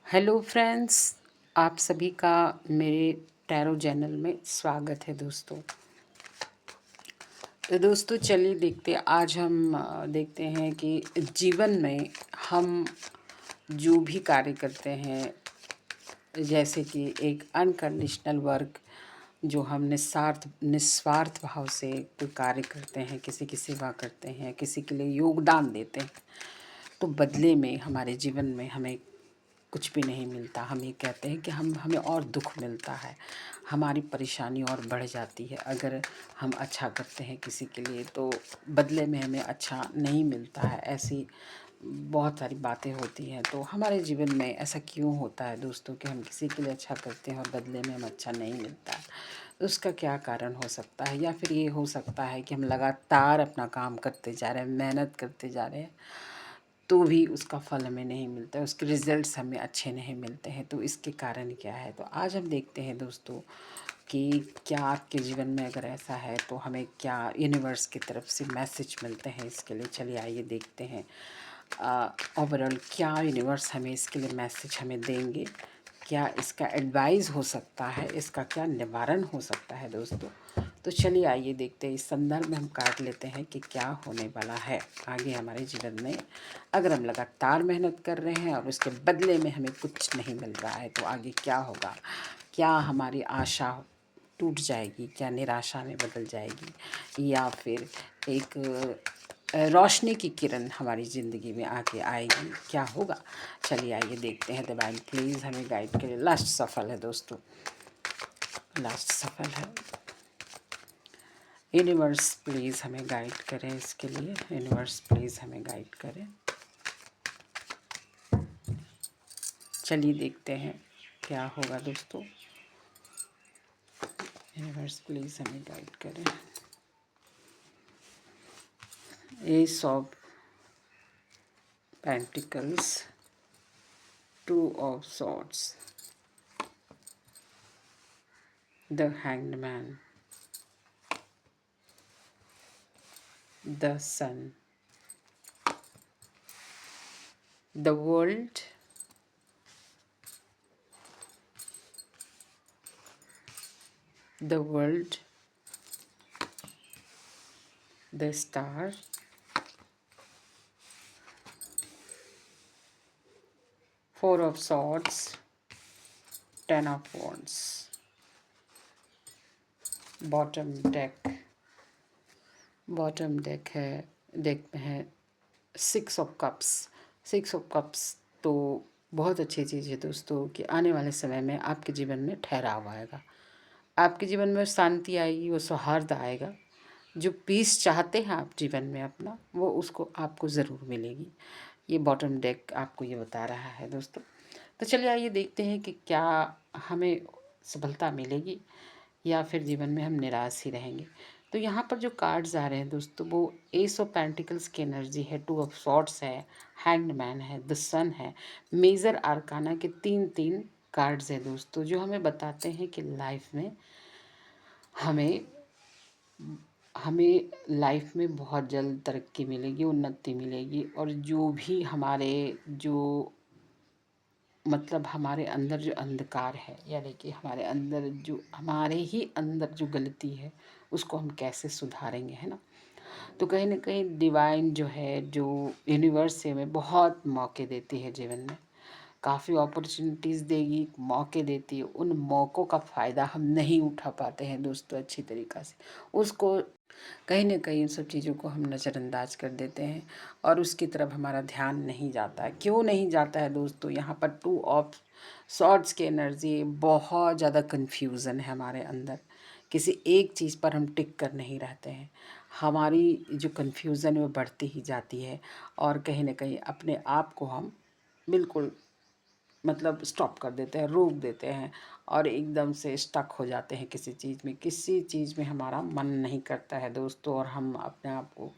Hello friends, आप सभी का मेरे टैरो चैनल में स्वागत है दोस्तों। तो दोस्तों चलिए देखते आज हम देखते हैं कि जीवन में हम जो भी कार्य करते हैं, जैसे कि एक अनकंडीशनल वर्क जो हम निस्वार्थ भाव से कोई कार्य करते हैं, किसी की सेवा करते हैं, किसी के लिए योगदान देते हैं, तो बदले में हमारे जीवन में हमें कुछ भी नहीं मिलता। हम ये कहते हैं कि हमें और दुख मिलता है, हमारी परेशानी और बढ़ जाती है। अगर हम अच्छा करते हैं किसी के लिए तो बदले में हमें अच्छा नहीं मिलता है। ऐसी बहुत सारी बातें होती हैं। तो हमारे जीवन में ऐसा क्यों होता है दोस्तों कि हम किसी के लिए अच्छा करते हैं और बदले में हमें अच्छा नहीं मिलता है? तो उसका क्या कारण हो सकता है? या फिर ये हो सकता है कि हम लगातार अपना काम करते जा रहे हैं, मेहनत करते जा रहे हैं, तो भी उसका फल हमें नहीं मिलता है, उसके रिज़ल्ट्स हमें अच्छे नहीं मिलते हैं। तो इसके कारण क्या है? तो आज हम देखते हैं दोस्तों कि क्या आपके जीवन में अगर ऐसा है तो हमें क्या यूनिवर्स की तरफ से मैसेज मिलते हैं इसके लिए। चलिए आइए देखते हैं ओवरऑल क्या यूनिवर्स हमें इसके लिए मैसेज हमें देंगे, क्या इसका एडवाइस हो सकता है, इसका क्या निवारण हो सकता है दोस्तों। तो चलिए आइए देखते हैं, इस संदर्भ में हम काट लेते हैं कि क्या होने वाला है आगे हमारे जीवन में। अगर हम लगातार मेहनत कर रहे हैं और उसके बदले में हमें कुछ नहीं मिल रहा है तो आगे क्या होगा? क्या हमारी आशा टूट जाएगी, क्या निराशा में बदल जाएगी, या फिर एक रोशनी की किरण हमारी ज़िंदगी में आके आएगी, क्या होगा? चलिए आइए देखते हैं। डिवाइन प्लीज़ हमें गाइड करें। लास्ट सफल है दोस्तों, लास्ट सफल है। यूनिवर्स प्लीज़ हमें गाइड करें इसके लिए। यूनिवर्स प्लीज़ हमें गाइड करें। चलिए देखते हैं क्या होगा दोस्तों। यूनिवर्स प्लीज़ हमें गाइड करें। Ace of pentacles, two of swords, the hanged man, the sun, the world, the world, the star, four of swords, 10 of wands, bottom deck, bottom deck है, deck में है 6 of cups। 6 of cups तो बहुत अच्छी चीज़ है दोस्तों कि आने वाले समय में आपके जीवन में ठहराव आएगा, आपके जीवन में शांति आएगी, वो सौहार्द आएगा। जो पीस चाहते हैं आप जीवन में अपना, वो उसको आपको ज़रूर मिलेगी। ये बॉटम डेक आपको ये बता रहा है दोस्तों। तो चलिए आइए देखते हैं कि क्या हमें सफलता मिलेगी या फिर जीवन में हम निराश ही रहेंगे। तो यहाँ पर जो कार्ड्स आ रहे हैं दोस्तों, वो एस ऑफ पेंटिकल्स की एनर्जी है, 2 ऑफ सॉर्ड्स है, हैंग्ड मैन है, द सन है। मेजर आर्काना के 3 कार्ड्स हैं दोस्तों, जो हमें बताते हैं कि लाइफ में हमें हमें लाइफ में बहुत जल्द तरक्की मिलेगी, उन्नति मिलेगी। और जो भी हमारे जो मतलब हमारे अंदर जो अंधकार है, यानी कि हमारे ही अंदर जो गलती है, उसको हम कैसे सुधारेंगे, है ना। तो कहीं ना कहीं डिवाइन जो है, जो यूनिवर्स से हमें बहुत मौके देती है जीवन में, काफ़ी अपॉर्चुनिटीज़ देगी, मौके देती है। उन मौक़ों का फ़ायदा हम नहीं उठा पाते हैं दोस्तों अच्छी तरीक़ा से। उसको कहीं न कहीं उन सब चीज़ों को हम नज़रअंदाज कर देते हैं और उसकी तरफ हमारा ध्यान नहीं जाता है। क्यों नहीं जाता है दोस्तों? यहाँ पर 2 ऑफ सॉर्ड्स की एनर्जी, बहुत ज़्यादा कन्फ्यूज़न है हमारे अंदर। किसी एक चीज़ पर हम टिक कर नहीं रहते हैं। हमारी जो कन्फ्यूज़न है वो बढ़ती ही जाती है और कहीं न कहीं अपने आप को हम बिल्कुल मतलब स्टॉप कर देते हैं, रोक देते हैं और एकदम से स्टक हो जाते हैं किसी चीज़ में हमारा मन नहीं करता है दोस्तों। और हम अपने आप को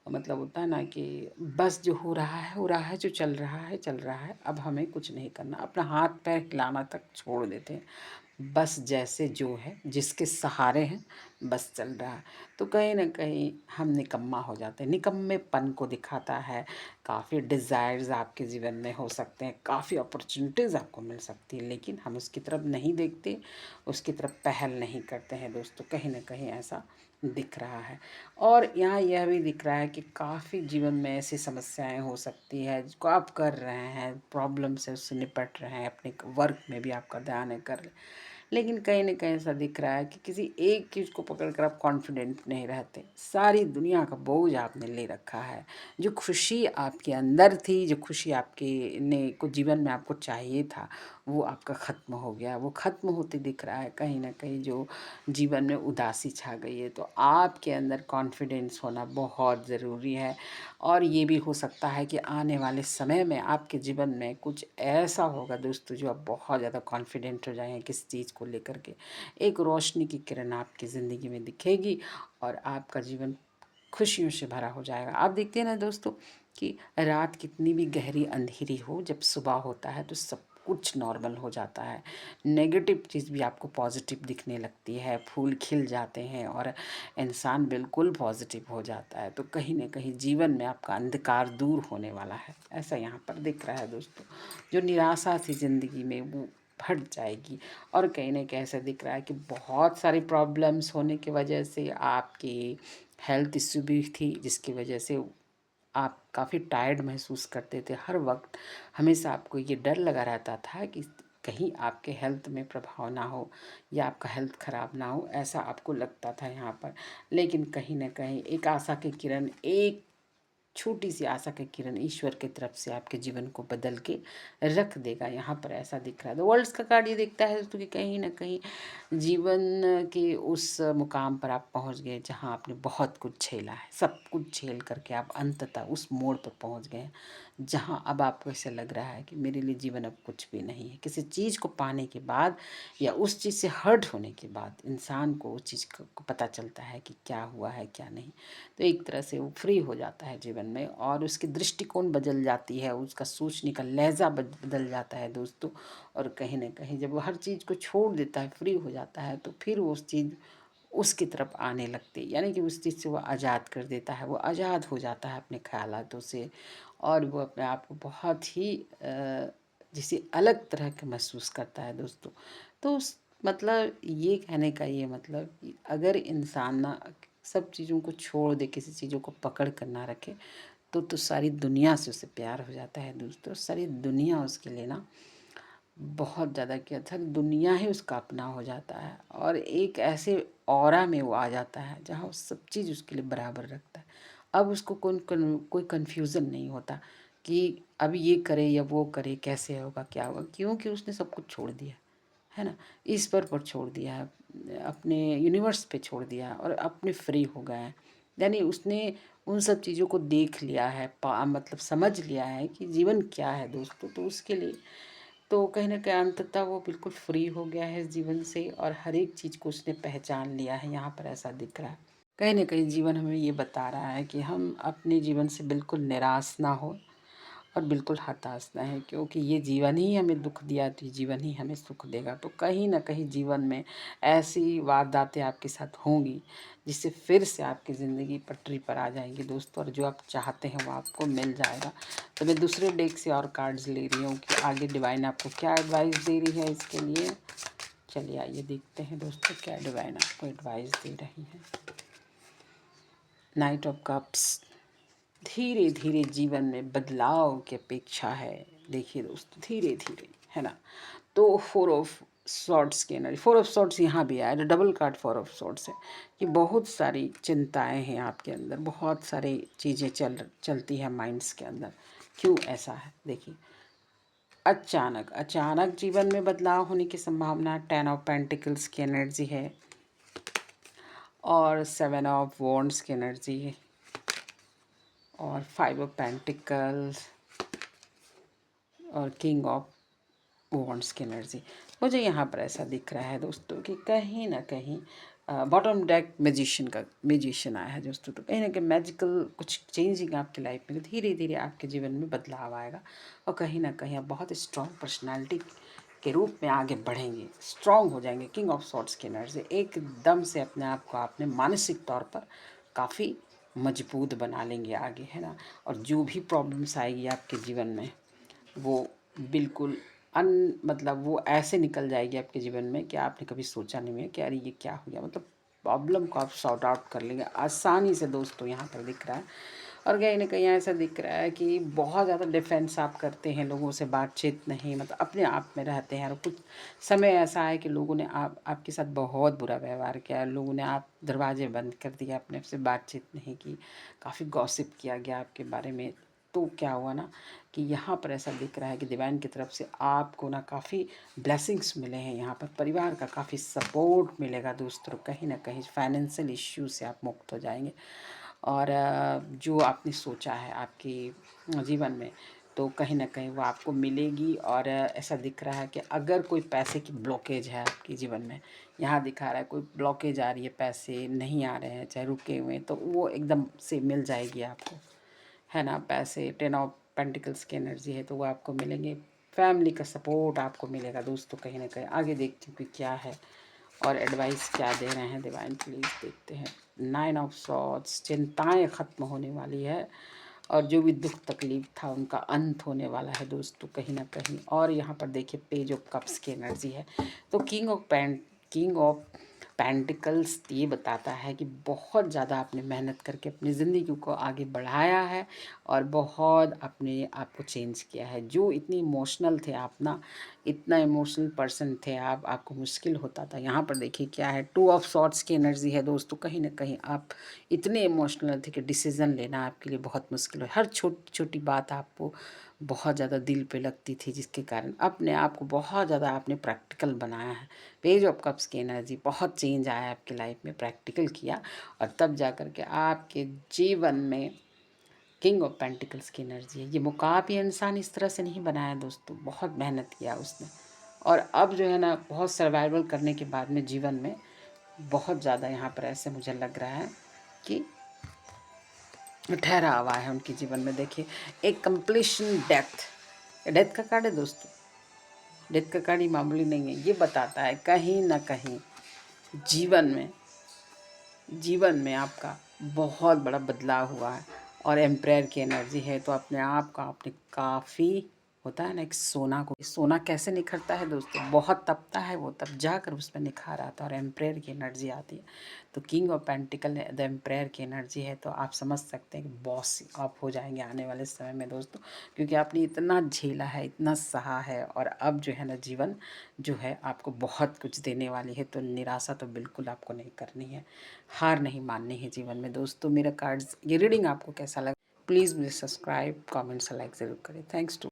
मतलब होता है ना कि बस जो हो रहा है हो रहा है, जो चल रहा है चल रहा है, अब हमें कुछ नहीं करना, अपना हाथ पैर हिलाना तक छोड़ देते हैं। बस जैसे जो है, जिसके सहारे हैं बस चल रहा है। तो कहीं न कहीं हम निकम्मा हो जाते हैं, निकम्मेपन को दिखाता है। काफ़ी डिज़ायर्स आपके जीवन में हो सकते हैं, काफ़ी अपॉर्च्युनिटीज़ आपको मिल सकती है, लेकिन हम उसकी तरफ नहीं देखते, उसकी तरफ पहल नहीं करते हैं दोस्तों, कहीं न कहीं ऐसा दिख रहा है। और यहाँ यह भी दिख रहा है कि काफ़ी जीवन में ऐसी समस्याएँ हो सकती है, जिसको आप कर रहे हैं, प्रॉब्लम से उससे निपट रहे हैं, अपने वर्क में भी आपका ध्यान है, कर लेकिन कहीं न कहीं ऐसा दिख रहा है कि किसी एक चीज़ को पकड़ कर आप कॉन्फिडेंट नहीं रहते। सारी दुनिया का बोझ आपने ले रखा है। जो खुशी आपके अंदर थी, जो खुशी आपके ने को जीवन में आपको चाहिए था, वो आपका ख़त्म हो गया। वो ख़त्म होते दिख रहा है कहीं न कहीं, जो जीवन में उदासी छा गई है। तो आपके अंदर कॉन्फिडेंस होना बहुत ज़रूरी है। और ये भी हो सकता है कि आने वाले समय में आपके जीवन में कुछ ऐसा होगा दोस्तों, जो आप बहुत ज़्यादा कॉन्फिडेंट हो जाएँ किसी चीज़ को लेकर के। एक रोशनी की किरण आपकी ज़िंदगी में दिखेगी और आपका जीवन खुशियों से भरा हो जाएगा। आप देखते हैं ना दोस्तों कि रात कितनी भी गहरी अंधेरी हो, जब सुबह होता है तो सब कुछ नॉर्मल हो जाता है। नेगेटिव चीज़ भी आपको पॉजिटिव दिखने लगती है, फूल खिल जाते हैं और इंसान बिल्कुल पॉजिटिव हो जाता है। तो कहीं न कहीं जीवन में आपका अंधकार दूर होने वाला है, ऐसा यहाँ पर दिख रहा है दोस्तों। जो निराशा थी ज़िंदगी में वो हट जाएगी। और कहीं न कहीं ऐसा दिख रहा है कि बहुत सारी प्रॉब्लम्स होने की वजह से आपकी हेल्थ इश्यू भी थी, जिसकी वजह से आप काफ़ी टायर्ड महसूस करते थे हर वक्त। हमेशा आपको ये डर लगा रहता था कि कहीं आपके हेल्थ में प्रभाव ना हो या आपका हेल्थ ख़राब ना हो, ऐसा आपको लगता था यहाँ पर। लेकिन कहीं न कहीं एक आशा की किरण, एक छोटी सी आशा की किरण ईश्वर की तरफ से आपके जीवन को बदल के रख देगा, यहाँ पर ऐसा दिख रहा है। तो वर्ल्ड्स का कार्ड ये देखता है दोस्तों कि कहीं ना कहीं जीवन के उस मुकाम पर आप पहुँच गए जहाँ आपने बहुत कुछ झेला है, सब कुछ झेल करके आप अंततः उस मोड़ पर पहुँच गए हैं जहाँ अब आपको ऐसा लग रहा है कि मेरे लिए जीवन अब कुछ भी नहीं है। किसी चीज़ को पाने के बाद या उस चीज़ से हर्ट होने के बाद इंसान को उस चीज़ को पता चलता है कि क्या हुआ है क्या नहीं। तो एक तरह से वो फ्री हो जाता है जीवन में और उसकी दृष्टिकोण बदल जाती है, उसका सोचने का लहज़ा बदल जाता है दोस्तों। और कहीं न कहीं जब वो हर चीज़ को छोड़ देता है, फ्री हो जाता है, तो फिर वो उस चीज़ उसकी तरफ आने लगती है, यानी कि उस चीज़ से वो आज़ाद कर देता है, वो आज़ाद हो जाता है अपने ख़यालातों से। और वो अपने आप को बहुत ही जैसे अलग तरह का महसूस करता है दोस्तों। तो उस मतलब ये कहने का ये मतलब कि अगर इंसान ना सब चीज़ों को छोड़ दे, किसी चीज़ों को पकड़ कर ना रखे, तो सारी दुनिया से उसे प्यार हो जाता है दोस्तों। सारी दुनिया उसके लिए ना बहुत ज़्यादा क्या था, दुनिया ही उसका अपना हो जाता है और एक ऐसे ऑरा में वो आ जाता है जहाँ वो सब चीज़ उसके लिए बराबर रखता है। अब उसको कोई कन्फ्यूज़न नहीं होता कि अब ये करे या वो करे, कैसे होगा क्या होगा, क्योंकि उसने सब कुछ छोड़ दिया है ना। ईश्वर पर छोड़ दिया है, अपने यूनिवर्स पे छोड़ दिया है और अपने फ्री हो गए हैं। यानी उसने उन सब चीज़ों को देख लिया है, मतलब समझ लिया है कि जीवन क्या है दोस्तों। तो उसके लिए तो कहीं न कहीं अंततः वो बिल्कुल फ्री हो गया है इस जीवन से और हर एक चीज़ को उसने पहचान लिया है, यहाँ पर ऐसा दिख रहा है। कहीं न कहीं जीवन हमें ये बता रहा है कि हम अपने जीवन से बिल्कुल निराश ना हो और बिल्कुल हताश ना है, क्योंकि ये जीवन ही हमें दुख दिया तो ये जीवन ही हमें सुख देगा। तो कहीं न कहीं जीवन में ऐसी वारदातें आपके साथ होंगी जिससे फिर से आपकी ज़िंदगी पटरी पर आ जाएगी दोस्तों, और जो आप चाहते हैं वो आपको मिल जाएगा। तो मैं दूसरे डेक से और कार्ड्स ले रही हूँ कि आगे डिवाइन आपको क्या एडवाइस दे रही है इसके लिए। चलिए आइए देखते हैं दोस्तों क्या डिवाइन आपको एडवाइस दे रही है। नाइट ऑफ कप्स, धीरे धीरे जीवन में बदलाव की अपेक्षा है। देखिए दोस्तों धीरे धीरे, है ना। तो फोर ऑफ सॉर्ड्स की एनर्जी, फोर ऑफ सॉर्ड्स यहाँ भी आया, double card four of swords है कि बहुत सारी चिंताएं हैं आपके अंदर, बहुत सारी चीज़ें चलती है माइंड्स के अंदर। क्यों ऐसा है देखिए, अचानक अचानक जीवन में बदलाव होने की संभावना। 10 ऑफ पेंटिकल्स की एनर्जी है और 7 ऑफ वॉन्ड्स की एनर्जी है और 5 ऑफ पेंटिकल्स और किंग ऑफ वॉन्ड्स की एनर्जी। मुझे यहाँ पर ऐसा दिख रहा है दोस्तों कि कहीं ना कहीं बॉटम डेक मैजिशियन आया है दोस्तों। तो कहीं ना कहीं मैजिकल कुछ चेंजिंग आपकी लाइफ में, धीरे धीरे आपके जीवन में बदलाव आएगा और कहीं ना कहीं आप बहुत स्ट्रॉन्ग पर्सनालिटी के रूप में आगे बढ़ेंगे, स्ट्रांग हो जाएंगे। किंग ऑफ सॉर्ड्स की एनर्जी एकदम से अपने आप को आपने मानसिक तौर पर काफ़ी मजबूत बना लेंगे आगे, है ना। और जो भी प्रॉब्लम्स आएगी आपके जीवन में वो बिल्कुल मतलब वो ऐसे निकल जाएगी आपके जीवन में कि आपने कभी सोचा नहीं है कि अरे ये क्या हो गया। मतलब प्रॉब्लम को आप सॉर्ट आउट कर लेंगे आसानी से दोस्तों, यहाँ पर दिख रहा है। और कहीं ना कहीं ऐसा दिख रहा है कि बहुत ज़्यादा डिफेंस आप करते हैं, लोगों से बातचीत नहीं, मतलब अपने आप में रहते हैं। और कुछ समय ऐसा है कि लोगों ने आपके साथ बहुत बुरा व्यवहार किया, लोगों ने आप दरवाजे बंद कर दिए, अपने से बातचीत नहीं की, काफ़ी गॉसिप किया गया आपके बारे में। तो क्या हुआ ना कि यहाँ पर ऐसा दिख रहा है कि डिवाइन की तरफ से आपको ना काफ़ी ब्लेसिंग्स मिले हैं। यहाँ पर परिवार का काफ़ी सपोर्ट मिलेगा दोस्तों, कहीं ना कहीं फाइनेंशियल इश्यू से आप मुक्त हो जाएंगे। और जो आपने सोचा है आपके जीवन में तो कहीं ना कहीं वो आपको मिलेगी। और ऐसा दिख रहा है कि अगर कोई पैसे की ब्लॉकेज है आपके जीवन में, यहाँ दिखा रहा है कोई ब्लॉकेज आ रही है, पैसे नहीं आ रहे हैं, चाहे रुके हुए हैं, तो वो एकदम से मिल जाएगी आपको, है ना। पैसे 10 ऑफ पेंटिकल्स की एनर्जी है तो वो आपको मिलेंगे। फैमिली का सपोर्ट आपको मिलेगा दोस्तों, कहीं ना कहीं। आगे देखते हैं कि क्या है और एडवाइस क्या दे रहे हैं डिवाइन, प्लीज़ देखते हैं। 9 ऑफ सॉर्ड्स, चिंताएं ख़त्म होने वाली है और जो भी दुख तकलीफ था उनका अंत होने वाला है दोस्तों, कहीं ना कहीं। और यहाँ पर देखिए पेज ऑफ कप्स की एनर्जी है तो किंग ऑफ पेंटिकल्स ये बताता है कि बहुत ज़्यादा आपने मेहनत करके अपनी ज़िंदगी को आगे बढ़ाया है और बहुत अपने आप को चेंज किया है। जो इतनी इमोशनल थे आप ना, इतना इमोशनल पर्सन थे आप, आपको मुश्किल होता था। यहाँ पर देखिए क्या है, 2 ऑफ सॉर्ड्स की एनर्जी है दोस्तों। कहीं ना कहीं आप इतने इमोशनल थे कि डिसीज़न लेना आपके लिए बहुत मुश्किल हो। हर छोटी छोटी बात आपको बहुत ज़्यादा दिल पे लगती थी, जिसके कारण अपने आप को बहुत ज़्यादा आपने प्रैक्टिकल बनाया है। पेज ऑफ कप्स की एनर्जी, बहुत चेंज आया आपकी लाइफ में, प्रैक्टिकल किया और तब जा कर के आपके जीवन में किंग ऑफ पेंटिकल्स की एनर्जी है। ये मुकाबले इंसान इस तरह से नहीं बनाया दोस्तों, बहुत मेहनत किया उसने। और अब जो है ना बहुत सर्वाइवल करने के बाद में जीवन में बहुत ज़्यादा यहाँ पर ऐसे मुझे लग रहा है कि ठहरा हुआ है उनके जीवन में। देखिए एक कंप्लीशन, डेथ का कार्ड है दोस्तों। डेथ का कार्ड ही मामूली नहीं है, ये बताता है कहीं ना कहीं जीवन में आपका बहुत बड़ा बदलाव हुआ है। और एम्प्रेयर की एनर्जी है तो अपने आप का आपने काफ़ी, होता है ना एक सोना कैसे निखरता है दोस्तों, बहुत तपता है वो, तब जाकर उसमें निखार आता है और एम्प्रेयर की एनर्जी आती है। तो king of pentacle the emperor की एनर्जी है तो आप समझ सकते हैं कि बॉस आप हो जाएंगे आने वाले समय में दोस्तों, क्योंकि आपने इतना झेला है, इतना सहा है। और अब जो है ना जीवन जो है आपको बहुत कुछ देने वाली है, तो निराशा तो बिल्कुल आपको नहीं करनी है, हार नहीं माननी है जीवन में दोस्तों। मेरा कार्ड्स ये रीडिंग आपको कैसा लगा प्लीज़ मुझे सब्सक्राइब, कमेंट्स, लाइक ज़रूर करें। Thanks to